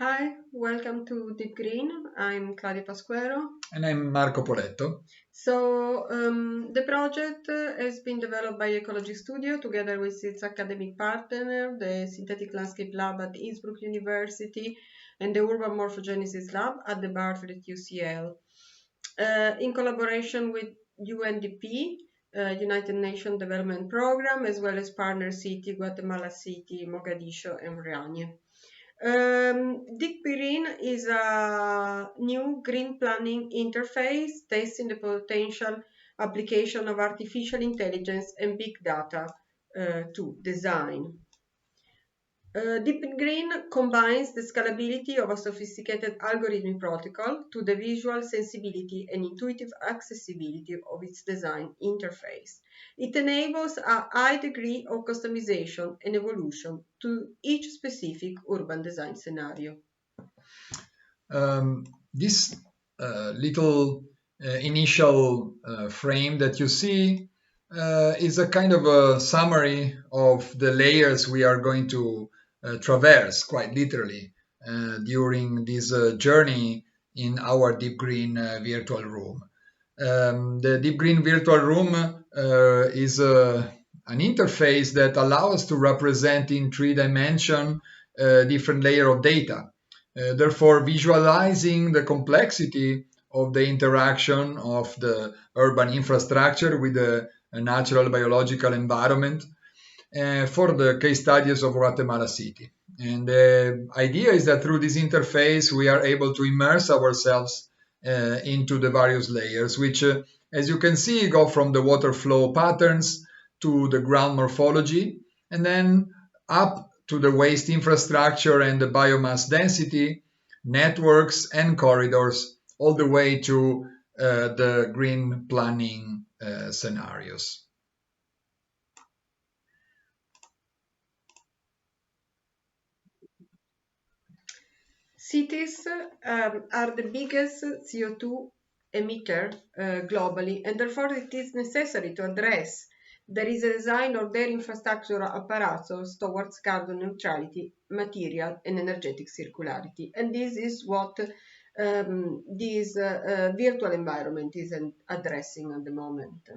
Hi, welcome to DeepGreen. I'm Claudia Pasquero. And I'm Marco Poletto. The project has been developed by Ecology Studio together with its academic partner, the Synthetic Landscape Lab at Innsbruck University and the Urban Morphogenesis Lab at the Bartlett at UCL. In collaboration with UNDP, United Nations Development Programme, as well as partner city Guatemala City, Mogadishu, and Rianye. DeepGreen is a new green planning interface testing the potential application of artificial intelligence and big data to design. DeepGreen combines the scalability of a sophisticated algorithmic protocol to the visual sensibility and intuitive accessibility of its design interface. It enables a high degree of customization and evolution to each specific urban design scenario. This little initial frame that you see is a kind of a summary of the layers we are going to traverse quite literally during this journey in our DeepGreen virtual room. The DeepGreen virtual room is an interface that allows us to represent in 3 dimension different layer of data. Therefore, visualizing the complexity of the interaction of the urban infrastructure with the natural biological environment for the case studies of Guatemala City. And the idea is that through this interface, we are able to immerse ourselves into the various layers, which, as you can see, go from the water flow patterns to the ground morphology, and then up to the waste infrastructure and the biomass density, networks and corridors, all the way to the green planning scenarios. Cities are the biggest CO2 emitter globally, and therefore it is necessary to address there is a design of their infrastructure apparatus towards carbon neutrality, material and energetic circularity. And this is what this virtual environment is addressing at the moment.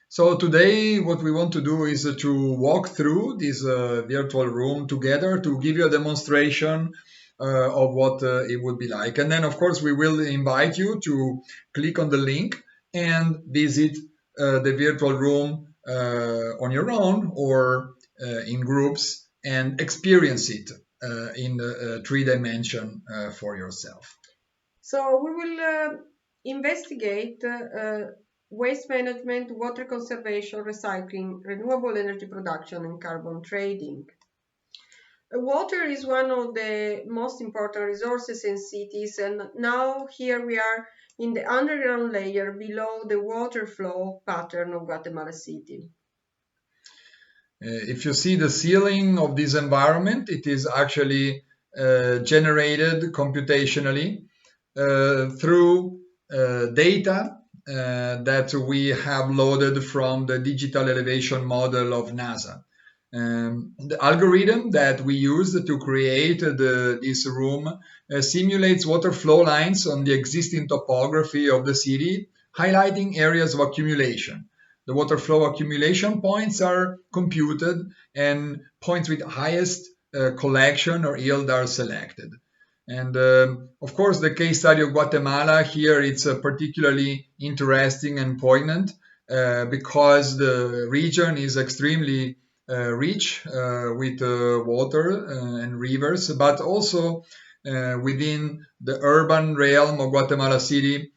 So today what we want to do is to walk through this virtual room together to give you a demonstration of what it would be like. And then of course we will invite you to click on the link and visit the virtual room on your own or in groups and experience it in 3 dimension for yourself. So we will investigate waste management, water conservation, recycling, renewable energy production, and carbon trading. Water is one of the most important resources in cities, and now here we are in the underground layer below the water flow pattern of Guatemala City. If you see the ceiling of this environment, it is actually generated computationally through data that we have loaded from the digital elevation model of NASA. The algorithm that we used to create this room simulates water flow lines on the existing topography of the city, highlighting areas of accumulation. The water flow accumulation points are computed and points with highest collection or yield are selected. And of course, the case study of Guatemala here, it's particularly interesting and poignant because the region is extremely rich with water and rivers, but also within the urban realm of Guatemala City,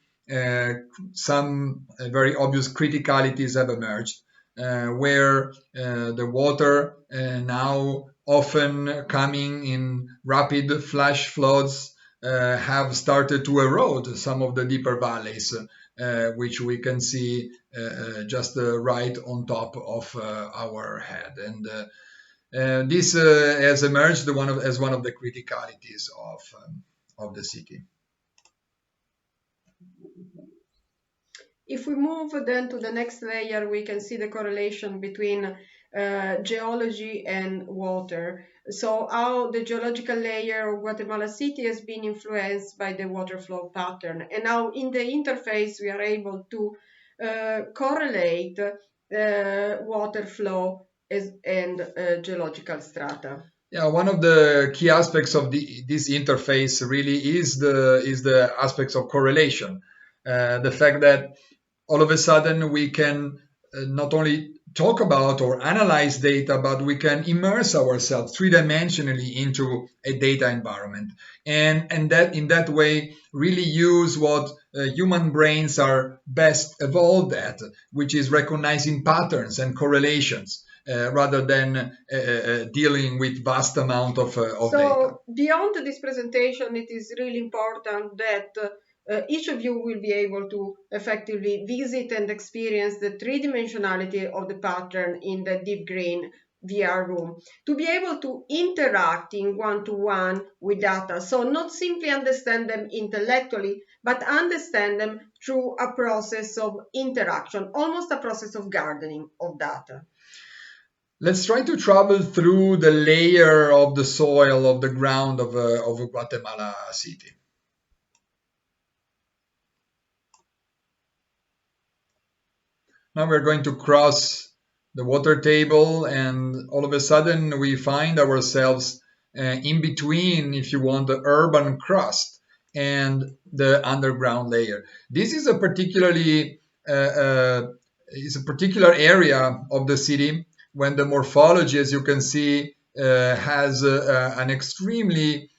some very obvious criticalities have emerged, where the water now often coming in rapid flash floods have started to erode some of the deeper valleys, which we can see just right on top of our head. And this has emerged as one of the criticalities of the city. If we move then to the next layer, we can see the correlation between geology and water. So how the geological layer of Guatemala City has been influenced by the water flow pattern, and how in the interface we are able to correlate water flow and geological strata. Yeah, one of the key aspects of this interface really is the aspects of correlation. The fact that all of a sudden we can not only talk about or analyze data, but we can immerse ourselves three-dimensionally into a data environment, and that in that way really use what human brains are best evolved at, which is recognizing patterns and correlations. Rather than dealing with vast amount of data. So beyond this presentation, it is really important that each of you will be able to effectively visit and experience the three-dimensionality of the pattern in the DeepGreen VR room, to be able to interact in one-to-one with data. So not simply understand them intellectually, but understand them through a process of interaction, almost a process of gardening of data. Let's try to travel through the layer of the soil of the ground of Guatemala City. Now we're going to cross the water table, and all of a sudden we find ourselves in between, if you want, the urban crust and the underground layer. This is a particular area of the city when the morphology, as you can see, has an extremely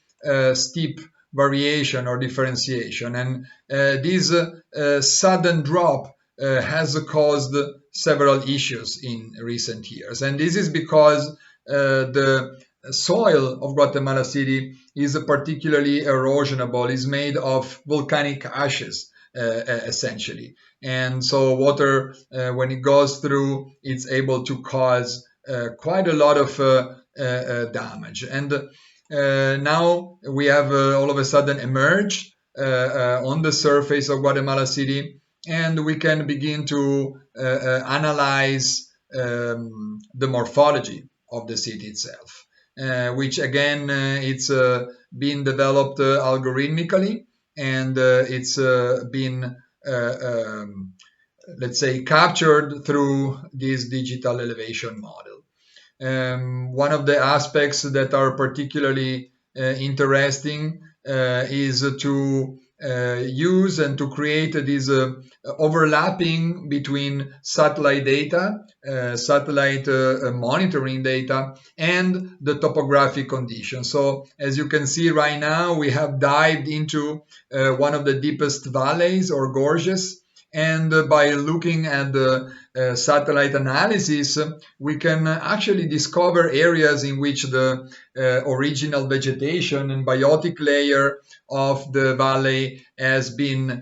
steep variation or differentiation, and this sudden drop has caused several issues in recent years. And this is because the soil of Guatemala City is particularly erosionable, is made of volcanic ashes, essentially. And so water, when it goes through, it's able to cause quite a lot of damage. And now we have all of a sudden emerged on the surface of Guatemala City, and we can begin to analyze the morphology of the city itself, which again it's been developed algorithmically, and it's been let's say captured through this digital elevation model. One of the aspects that are particularly interesting is to use and to create this overlapping between satellite data, satellite monitoring data, and the topographic conditions. So as you can see right now, we have dived into one of the deepest valleys or gorges, and by looking at the satellite analysis, we can actually discover areas in which the original vegetation and biotic layer of the valley has been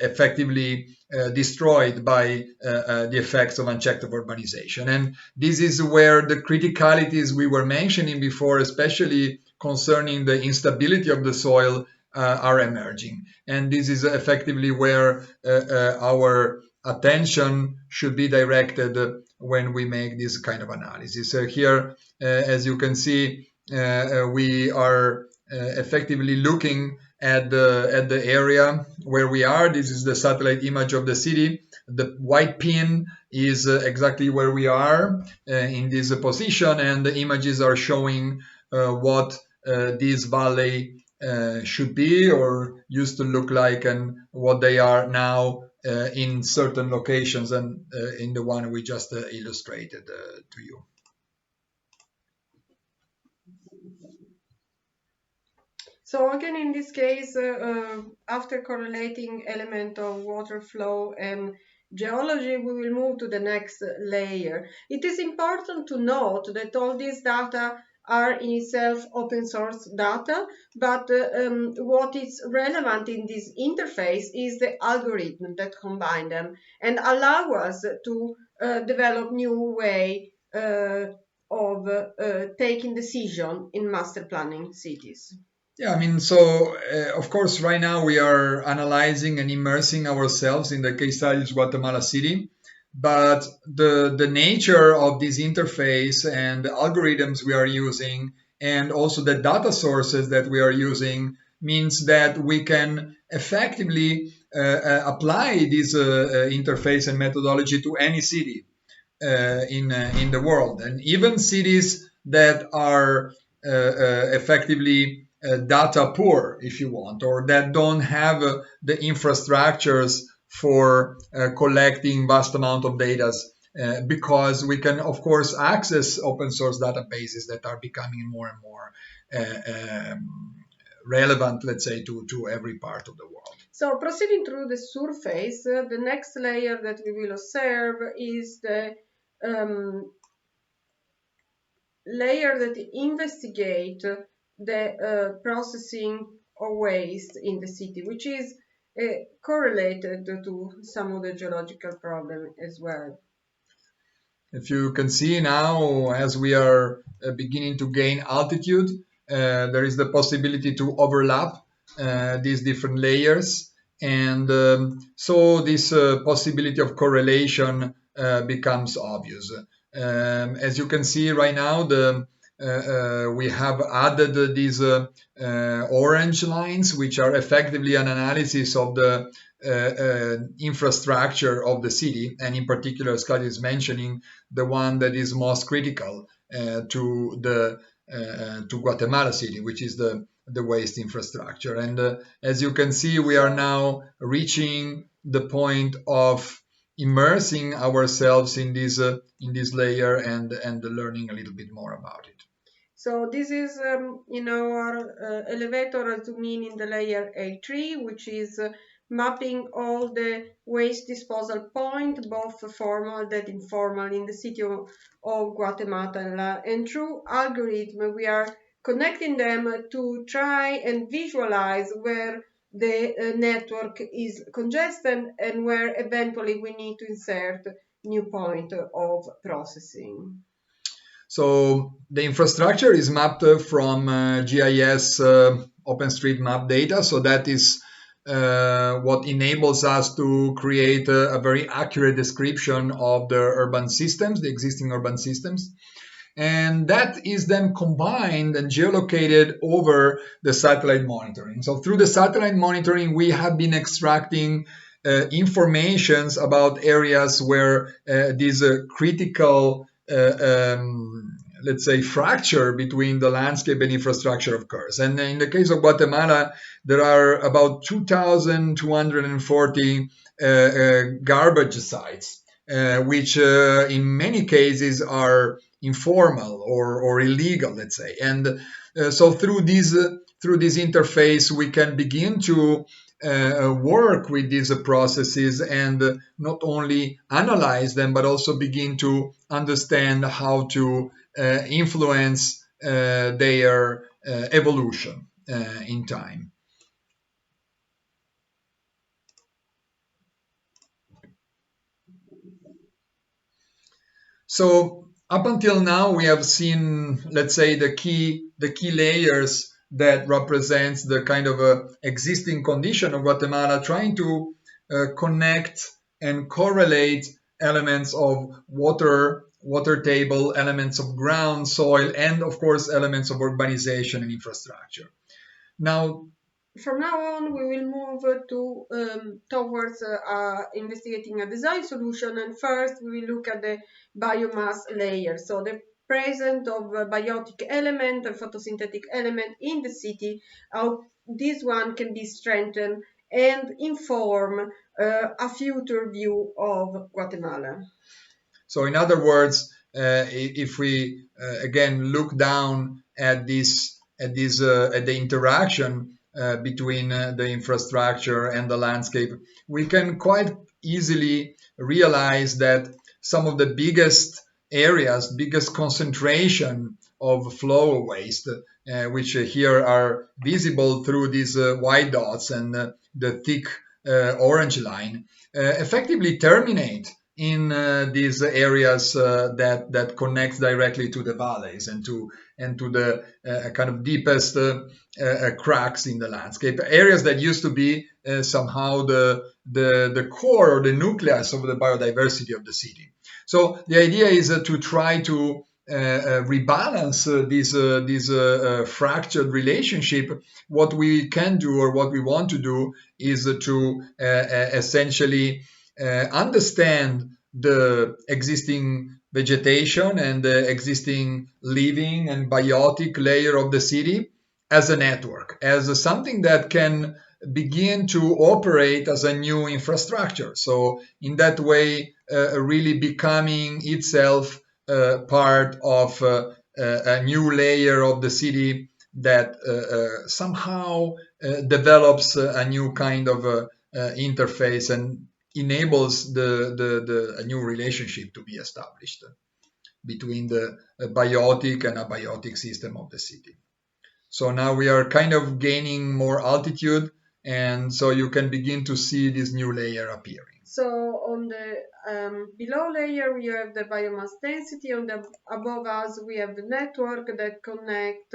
effectively destroyed by the effects of unchecked urbanization. And this is where the criticalities we were mentioning before, especially concerning the instability of the soil, are emerging. And this is effectively where our attention should be directed when we make this kind of analysis. So here, as you can see, we are effectively looking at the area where we are. This is the satellite image of the city. The white pin is exactly where we are in this position, and the images are showing what this valley should be or used to look like, and what they are now in certain locations, and in the one we just illustrated to you. So again, in this case, after correlating element of water flow and geology, we will move to the next layer. It is important to note that all these data are in itself open source data, but what is relevant in this interface is the algorithm that combine them and allow us to develop new way of taking decision in master planning cities. Yeah, I mean, so of course, right now we are analyzing and immersing ourselves in the case studies Guatemala City. but the nature of this interface and the algorithms we are using and also the data sources that we are using means that we can effectively apply this interface and methodology to any city in the world, and even cities that are effectively data poor, if you want, or that don't have the infrastructures for collecting vast amount of data. Because we can, of course, access open source databases that are becoming more and more relevant, let's say, to every part of the world. So proceeding through the surface, the next layer that we will observe is the layer that investigate the processing of waste in the city, which is correlated to some of the geological problem as well. If you can see now, as we are beginning to gain altitude, there is the possibility to overlap these different layers. And so this possibility of correlation becomes obvious. As you can see right now, we have added these orange lines, which are effectively an analysis of the infrastructure of the city, and in particular, Scott is mentioning the one that is most critical to Guatemala City, which is the waste infrastructure. And as you can see, we are now reaching the point of immersing ourselves in this layer and learning a little bit more about it. So this is in our elevator zoom in the layer A3, which is mapping all the waste disposal point, both formal and informal, in the city of Guatemala. And through algorithm, we are connecting them to try and visualize where the network is congested and where eventually we need to insert new point of processing. So the infrastructure is mapped from GIS OpenStreetMap data. So that is what enables us to create a very accurate description of the urban systems, the existing urban systems. And that is then combined and geolocated over the satellite monitoring. So through the satellite monitoring, we have been extracting informations about areas where these critical let's say fracture between the landscape and infrastructure occurs. And in the case of Guatemala, there are about 2,240 garbage sites, which in many cases are informal or illegal, let's say. And so through this interface, we can begin to work with these processes and not only analyze them, but also begin to understand how to influence their evolution in time. So up until now, we have seen, let's say, the key layers that represents the kind of existing condition of Guatemala, trying to connect and correlate elements of water table, elements of ground, soil, and of course elements of urbanization and infrastructure. Now, from now on, we will move towards investigating a design solution, and first we will look at the biomass layer. So the presence of biotic element and photosynthetic element in the city, how this one can be strengthened and inform a future view of Guatemala. So in other words, if we again look down at the interaction between the infrastructure and the landscape, we can quite easily realize that some of the biggest areas, biggest concentration of flow waste, which here are visible through these white dots and the thick orange line, effectively terminate in these areas that connect directly to the valleys and to the kind of deepest cracks in the landscape. Areas that used to be somehow the core or the nucleus of the biodiversity of the city. So the idea is to try to rebalance this fractured relationship. What we can do or what we want to do is to essentially understand the existing vegetation and the existing living and biotic layer of the city as a network, as something that can begin to operate as a new infrastructure. So in that way, really becoming itself part of a new layer of the city that somehow develops a new kind of interface and enables a new relationship to be established between the biotic and abiotic system of the city. So now we are kind of gaining more altitude, and so you can begin to see this new layer appearing. So on the below layer we have the biomass density. On the above us we have the network that connect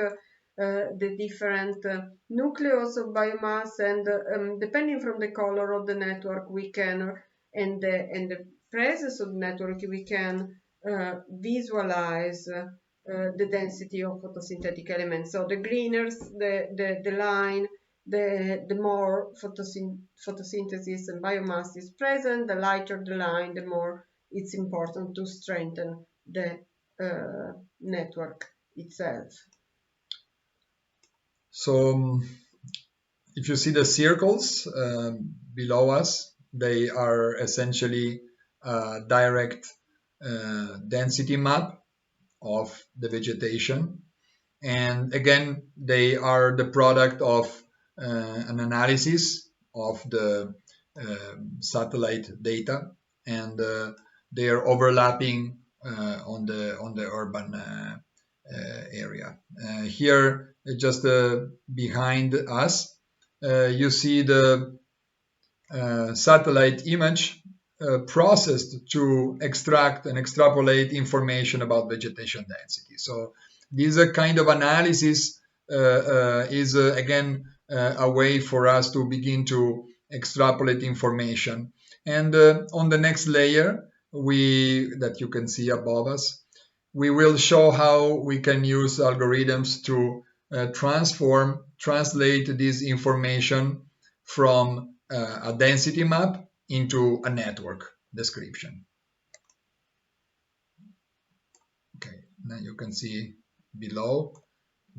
the different nucleus of biomass, and depending from the color of the network we can and the presence of the network we can visualize the density of photosynthetic elements. So the greener the line, the more photosynthesis and biomass is present, the lighter the line, the more it's important to strengthen the network itself. So if you see the circles below us, they are essentially a direct density map of the vegetation. And again, they are the product of an analysis of the satellite data, and they are overlapping on the urban area. Here, just behind us, you see the satellite image processed to extract and extrapolate information about vegetation density. So this kind of analysis is again a way for us to begin to extrapolate information. And on the next layer, that you can see above us, we will show how we can use algorithms to translate this information from a density map into a network description. Okay, now you can see below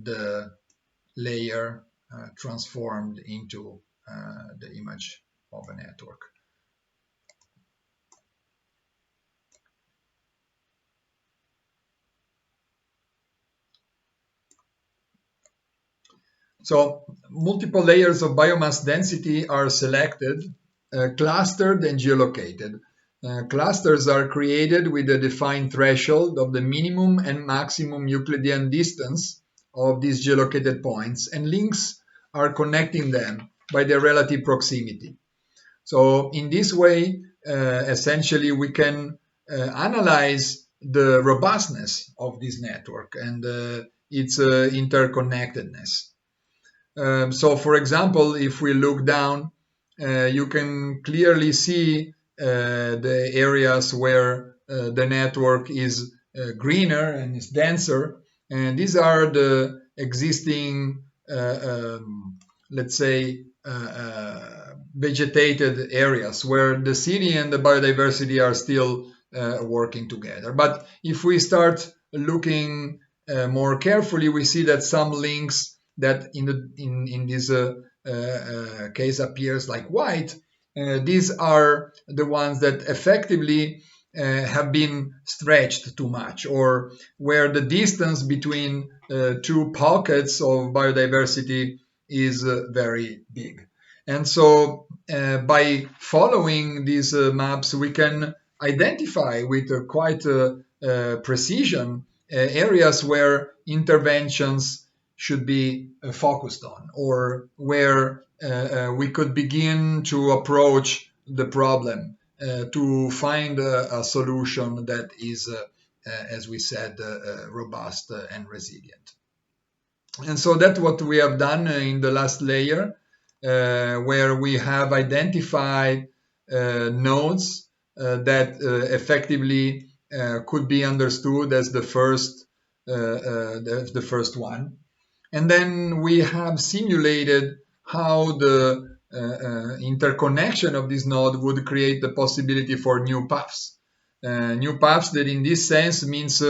the layer transformed into the image of a network. So multiple layers of biomass density are selected, clustered and geolocated. Clusters are created with a defined threshold of the minimum and maximum Euclidean distance of these geolocated points, and links are connecting them by their relative proximity. So in this way, essentially, we can analyze the robustness of this network and its interconnectedness. So, for example, if we look down, you can clearly see the areas where the network is greener and is denser. And these are the existing, let's say, vegetated areas where the city and the biodiversity are still working together. But if we start looking more carefully, we see that some links that in this case appears like white, these are the ones that effectively have been stretched too much, or where the distance between two pockets of biodiversity is very big. And so by following these maps, we can identify with quite precision areas where interventions should be focused on, or where we could begin to approach the problem to find a solution that is, as we said, robust and resilient. And so that's what we have done in the last layer, where we have identified nodes that effectively could be understood as the first one. And then we have simulated how the interconnection of this node would create the possibility for new paths. New paths that in this sense means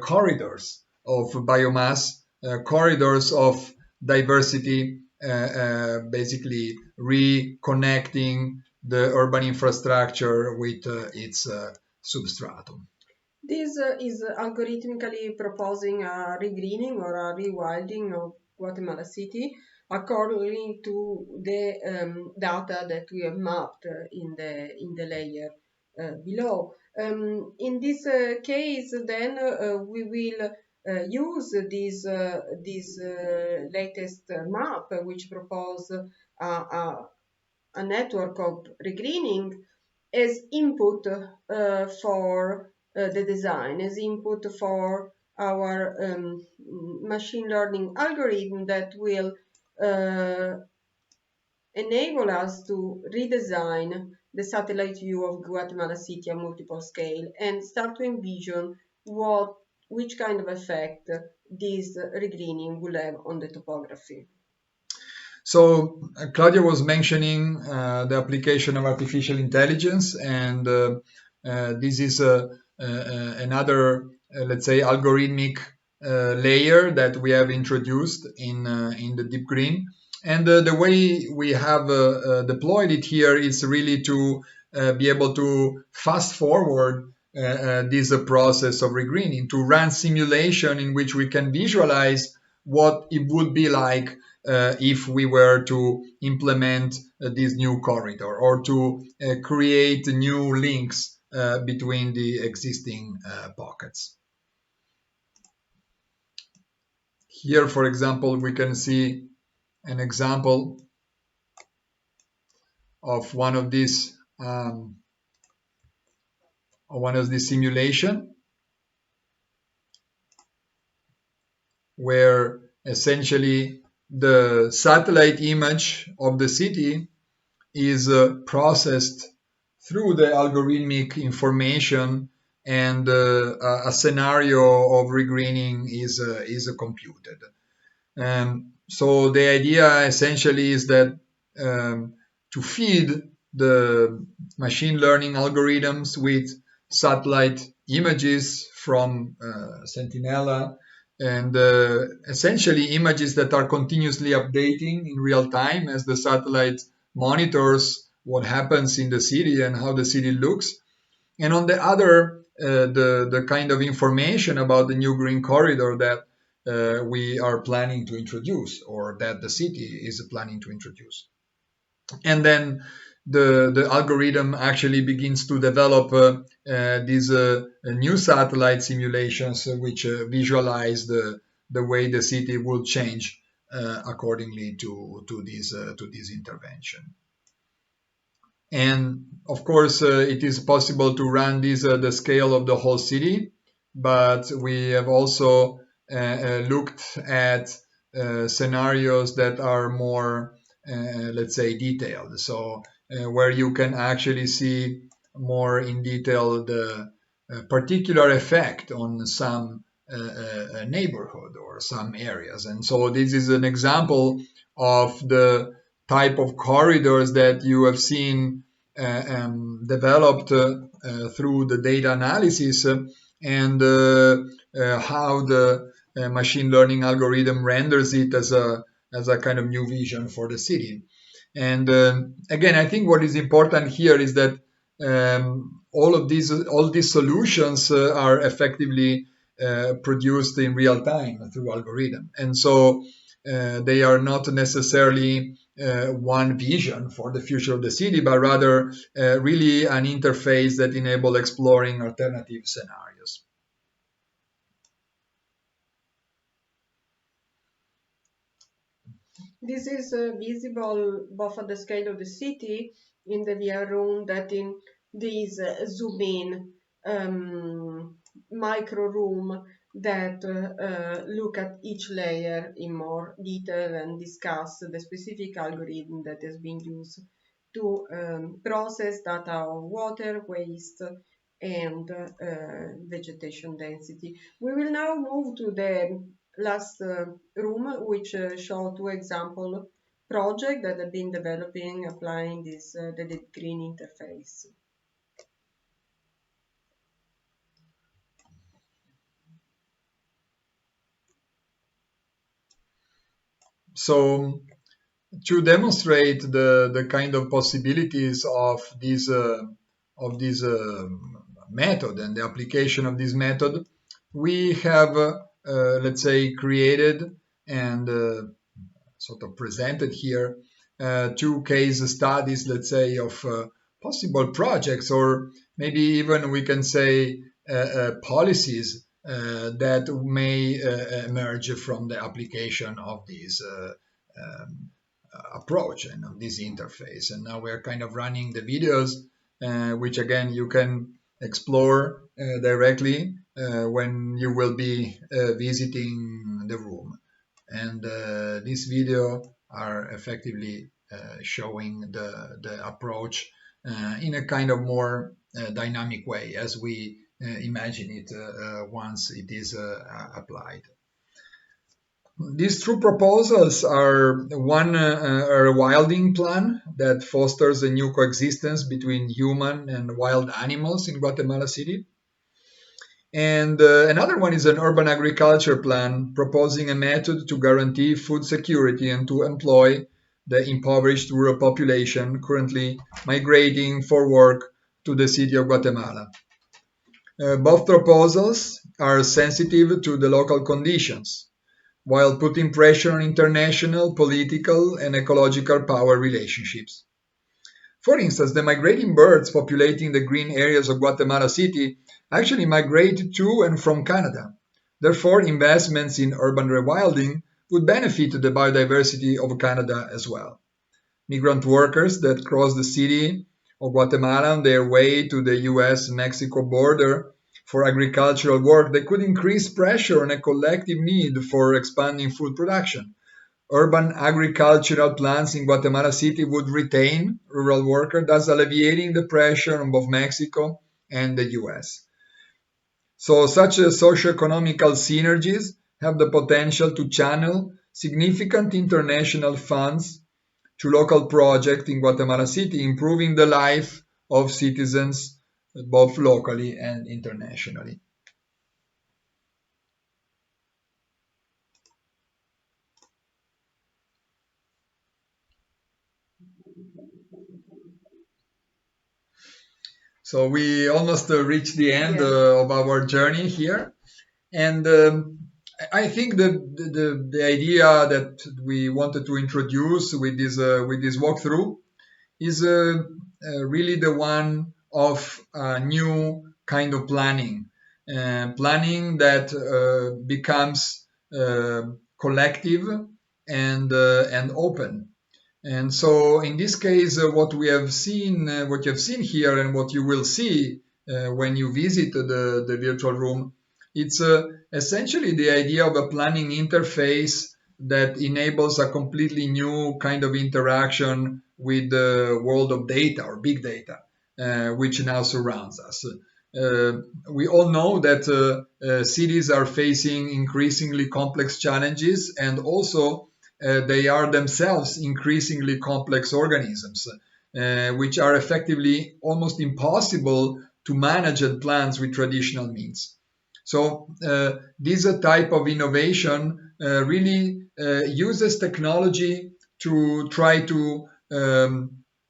corridors of biomass, corridors of diversity, basically reconnecting the urban infrastructure with its substratum. This is algorithmically proposing a regreening or a rewilding of Guatemala City according to the data that we have mapped in the layer below. In this case, then we will use this latest map, which propose a network of regreening as input for the design, as input for our machine learning algorithm that will enable us to redesign the satellite view of Guatemala City at multiple scale and start to envision which kind of effect this regreening will have on the topography. So Claudia was mentioning the application of artificial intelligence, and this is another, let's say, algorithmic layer that we have introduced in the DeepGreen. And the way we have deployed it here is really to be able to fast forward this process of regreening, to run simulation in which we can visualize what it would be like if we were to implement this new corridor or to create new links between the existing pockets. Here, for example, we can see an example of one of these simulation where essentially the satellite image of the city is processed through the algorithmic information, and a scenario of regreening is computed. So the idea essentially is that to feed the machine learning algorithms with satellite images from Sentinella, and essentially images that are continuously updating in real time as the satellite monitors what happens in the city and how the city looks. And on the other, the kind of information about the new green corridor that we are planning to introduce, or that the city is planning to introduce. And then the algorithm actually begins to develop these new satellite simulations which visualize the way the city will change accordingly to this intervention. And of course, it is possible to run this at the scale of the whole city, but we have also looked at scenarios that are more, let's say, detailed. So where you can actually see more in detail the particular effect on some neighborhood or some areas. And so this is an example of the type of corridors that you have seen developed through the data analysis, and how the machine learning algorithm renders it as a kind of new vision for the city. And again, I think what is important here is that all these solutions are effectively produced in real time through algorithm, and so they are not necessarily one vision for the future of the city, but rather really an interface that enable exploring alternative scenarios. This is visible both at the scale of the city in the VR room, that in this zoom in micro room that look at each layer in more detail and discuss the specific algorithm that has been used to process data of water, waste, and vegetation density. We will now move to the last room, which show two example projects that have been developing applying this the DeepGreen interface. So to demonstrate the kind of possibilities of this method and the application of this method, we have let's say created and sort of presented here two case studies, let's say, of possible projects, or maybe even we can say policies that may emerge from the application of this approach and of this interface. And now we're kind of running the videos, which again you can explore directly when you will be visiting the room. And this video are effectively showing the approach in a kind of more dynamic way as we imagine it once it is applied. These two proposals are one, a rewilding plan that fosters a new coexistence between human and wild animals in Guatemala City. And another one is an urban agriculture plan proposing a method to guarantee food security and to employ the impoverished rural population currently migrating for work to the city of Guatemala. Both proposals are sensitive to the local conditions, while putting pressure on international, political, and ecological power relationships. For instance, the migrating birds populating the green areas of Guatemala City actually migrate to and from Canada. Therefore, investments in urban rewilding would benefit the biodiversity of Canada as well. Migrant workers that cross the city of Guatemala on their way to the US-Mexico border for agricultural work, they could increase pressure on a collective need for expanding food production. Urban agricultural plans in Guatemala City would retain rural workers, thus alleviating the pressure on both Mexico and the US. So such socio-economical synergies have the potential to channel significant international funds to local projects in Guatemala City, improving the life of citizens both locally and internationally. So we almost reached the end of our journey here. And I think the idea that we wanted to introduce with this walkthrough is really the one of a new kind of planning, planning that becomes collective and open. And so, in this case, what we have seen, what you have seen here, and what you will see when you visit the virtual room, it's essentially the idea of a planning interface that enables a completely new kind of interaction with the world of data or big data, which now surrounds us. We all know that cities are facing increasingly complex challenges, and also they are themselves increasingly complex organisms, which are effectively almost impossible to manage and plan with traditional means. So this type of innovation really uses technology to try to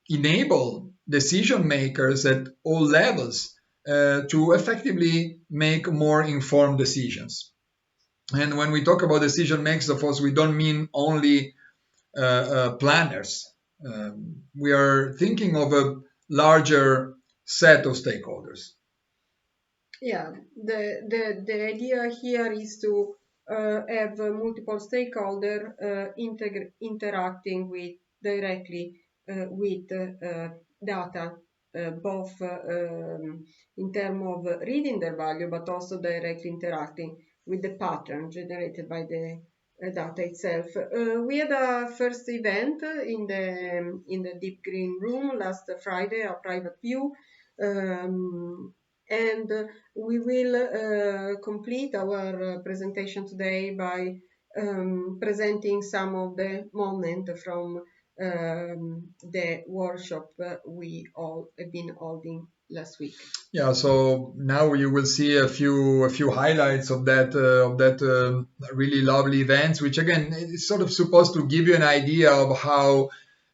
enable decision makers at all levels to effectively make more informed decisions. And when we talk about decision makers, of course, we don't mean only planners. We are thinking of a larger set of stakeholders. Yeah, the idea here is to have multiple stakeholders interacting with directly with data, both in terms of reading their value, but also directly interacting with the pattern generated by the data itself. We had a first event in the DeepGreen room last Friday, a private view, and we will complete our presentation today by presenting some of the moment from the workshop we all have been holding last week. Yeah, so now you will see a few highlights of that really lovely events, which again is sort of supposed to give you an idea of how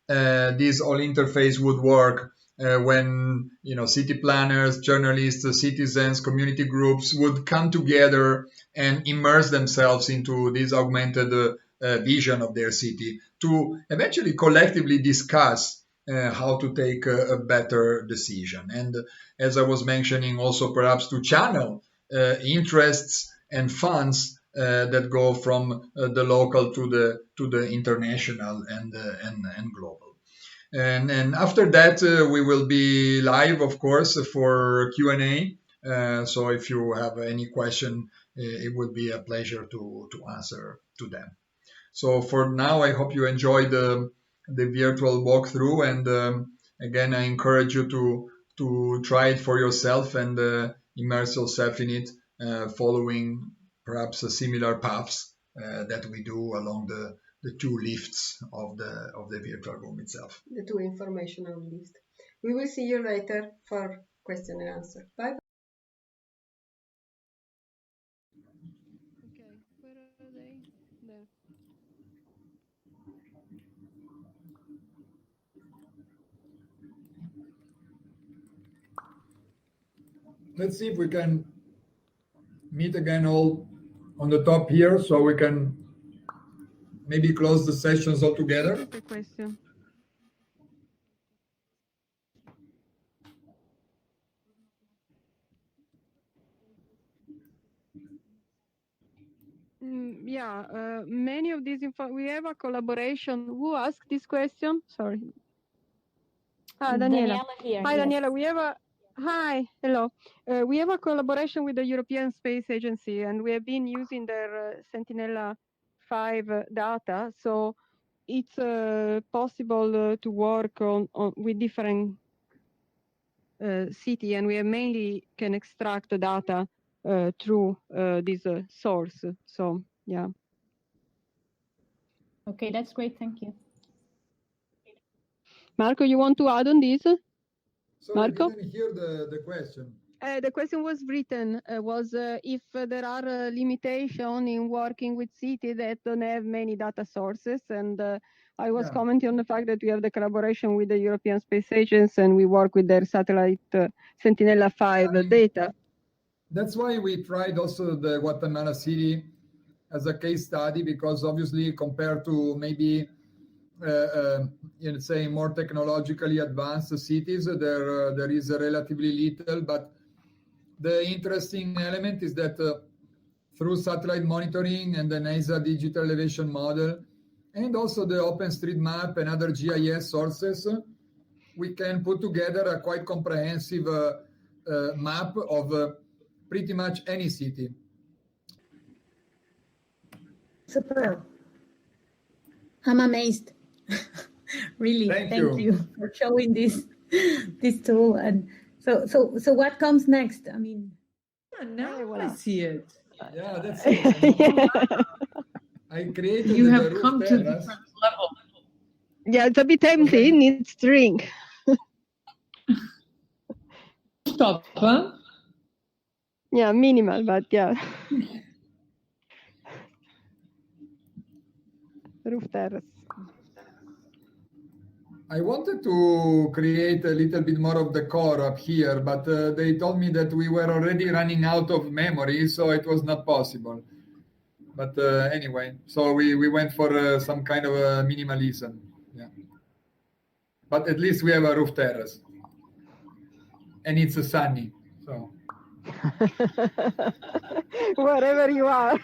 this all interface would work when city planners, journalists, citizens, community groups would come together and immerse themselves into this augmented vision of their city to eventually collectively discuss how to take a better decision. And as I was mentioning, also perhaps to channel interests and funds that go from the local to the international and global. And after that, we will be live, of course, for Q&A. So if you have any question, it would be a pleasure to answer to them. So for now, I hope you enjoyed the virtual walkthrough. And again, I encourage you to try it for yourself and immerse yourself in it, following perhaps similar paths that we do along the two lifts of the virtual room itself. The two informational lifts. We will see you later for question and answer. Bye. Okay, where are they? There. Let's see if we can meet again all on the top here, so we can maybe close the sessions altogether. What is the question? Yeah, many of these we have a collaboration. Who asked this question? Sorry. Daniela. Here. Hi, yes. Daniela. Hello. We have a collaboration with the European Space Agency, and we have been using their Sentinella-5 data. So it's possible to work on with different city, and we mainly can extract the data through this source. So yeah. Okay, that's great. Thank you. Marco, you want to add on this? So Marco? I didn't hear the question. The question was written, if there are limitations in working with cities that don't have many data sources. And I was commenting on the fact that we have the collaboration with the European Space Agency and we work with their satellite Sentinella-5 data. That's why we tried also the Guatemala city as a case study, because obviously compared to maybe say more technologically advanced cities, there is relatively little. But the interesting element is that through satellite monitoring and the NASA digital elevation model, and also the OpenStreetMap and other GIS sources, we can put together a quite comprehensive map of pretty much any city. Super. I'm amazed. Really, Thank you for showing this tool. And so what comes next? I mean, now I see it. Yeah, that's it. I created You the have roof come to a terrace. different level. Yeah, it's a bit empty. It needs drink. Stop, huh? Yeah, minimal, but yeah. Roof terrace. I wanted to create a little bit more of the core up here, but they told me that we were already running out of memory, so it was not possible. But anyway, so we went for some kind of a minimalism. Yeah. But at least we have a roof terrace. And it's sunny, so. Wherever you are.